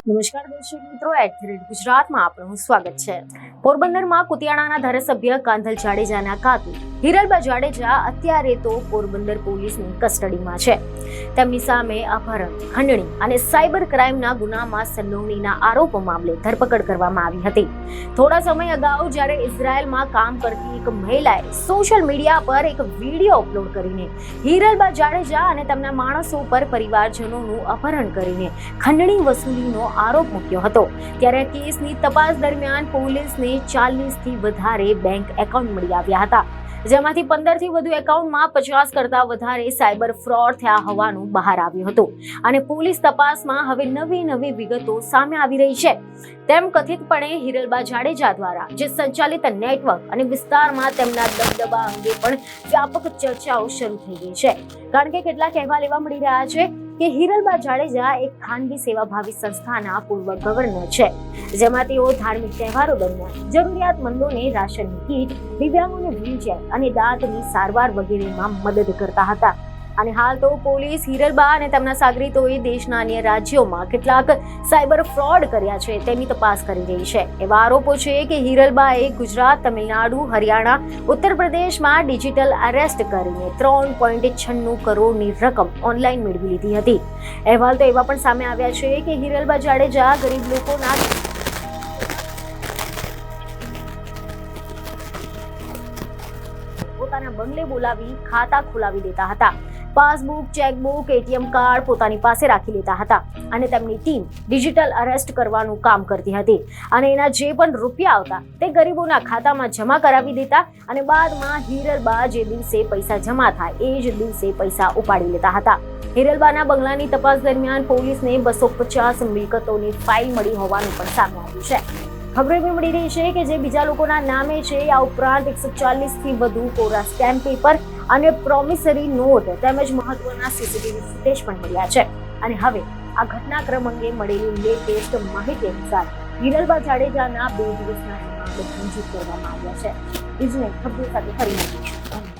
નમસ્કાર દર્શક મિત્રો, ગુજરાતમાં આપનું સ્વાગત છે। પોરબંદરમાં કુતિયાણાના ધારાસભ્ય કાંધલ જાડેજાના કાકી હિરલબા જાડેજા અત્યારે તો પોરબંદર પોલીસની કસ્ટડીમાં છે। તેમની સામે અપહરણ, ખંડણી અને સાયબર ક્રાઇમના ગુનામાં સંડોવણીના આરોપ મામલે ધરપકડ કરવામાં આવી હતી। થોડા સમય અગાઉ જ્યારે ઇઝરાયલમાં કામ કરતી એક મહિલાએ સોશિયલ મીડિયા પર એક વિડીયો અપલોડ કરીને હિરલબા જાડેજા અને તેમના માણસો પર પરિવારજનોનું અપહરણ કરીને ખંડણી વસૂલીનો આરોપ મૂક્યો હતો, ત્યારે કેસની તપાસ દરમિયાન પોલીસને 40 થી વધારે બેંક એકાઉન્ટ મળી આવ્યા હતા, જેમાંથી 15 થી વધુ એકાઉન્ટમાં 50 કરતાં વધારે સાયબર ફ્રોડ થયા હોવાનું બહાર આવ્યું હતું અને પોલીસ તપાસમાં હવે નવી વિગતો સામે આવી રહી છે। તેમ કથિતપણે હિરલબા જાડેજા દ્વારા જે સંચાલિત નેટવર્ક અને વિસ્તારમાં તેમના દબદબા અંગે પણ વ્યાપક ચર્ચાઓ શરૂ થઈ ગઈ છે, કારણ કે કેટલાક અહેવાલ એવા મળી રહ્યા છે કે હિરલબા જાડેજા એક ખાનગી સેવાભાવી સંસ્થાના પૂર્વ ગવર્નર છે, જેમાં તેઓ ધાર્મિક તહેવારો દરમિયાન જરૂરિયાતમંદોને રાશનની કીટ, દિવ્યાંગોને વ્હીલચેર અને દાંતની સારવાર વગેરેમાં મદદ કરતા હતા। અને હાલ તો પોલીસ હિરલબા અને તેમના સાગરીતોએ દેશના અન્ય રાજ્યોમાં કેટલાક સાયબર ફ્રોડ કર્યા છે તેની તપાસ કરી રહી છે। એવા આરોપો છે કે હિરલબાએ ગુજરાત, તમિલનાડુ, હરિયાણા, ઉત્તર પ્રદેશમાં ડિજિટલ અરેસ્ટ કરીને 3.96 કરોડની રકમ ઓનલાઈન મેળવી લીધી હતી। અહેવાલ તો એવા પણ સામે આવ્યા છે કે હિરલબા જાડેજા ગરીબ લોકોના પોતાના બંગલે બોલાવી ખાતા ખોલાવી દેતા હતા, પાસબુક, ચેકબુક, એટીએમ કાર્ડ પોતાની પાસે રાખી લેતા હતા અને તેમની ટીમ ડિજિટલ અરેસ્ટ કરવાનું કામ કરતી હતી અને એના જે પણ રૂપિયા આવતા તે ગરીબોના ખાતામાં જમા કરાવી દેતા અને બાદમાં હિરલબા જે દિવસે પૈસા જમા થાય એ જ દિવસે પૈસા ઉપાડી લેતા હતા। હિરલબાના બંગલાની તપાસ દરમિયાન પોલીસને 250 મિલકતોની ફાઇલ મળી હોવાનું પણ સામે આવ્યું છે। ખબર એવી મળી રહી છે કે જે બીજા લોકોના નામે છે, આ ઉપરાંત 140 થી વધુ કોરા સ્ટેમ્પ પેપર અને પ્રોમિસરી નોટ તેમજ મહત્વના સીસીટીવી ફૂટેજ પણ મળ્યા છે અને હવે આ ઘટનાક્રમ અંગે મળેલી લેટેસ્ટ માહિતી અનુસાર હિરલબા જાડેજાના 2 દિવસના રિમાન્ડ મંજૂર કરવામાં આવ્યા છે। બીજું ખબર સાથે ફરી મળીશું।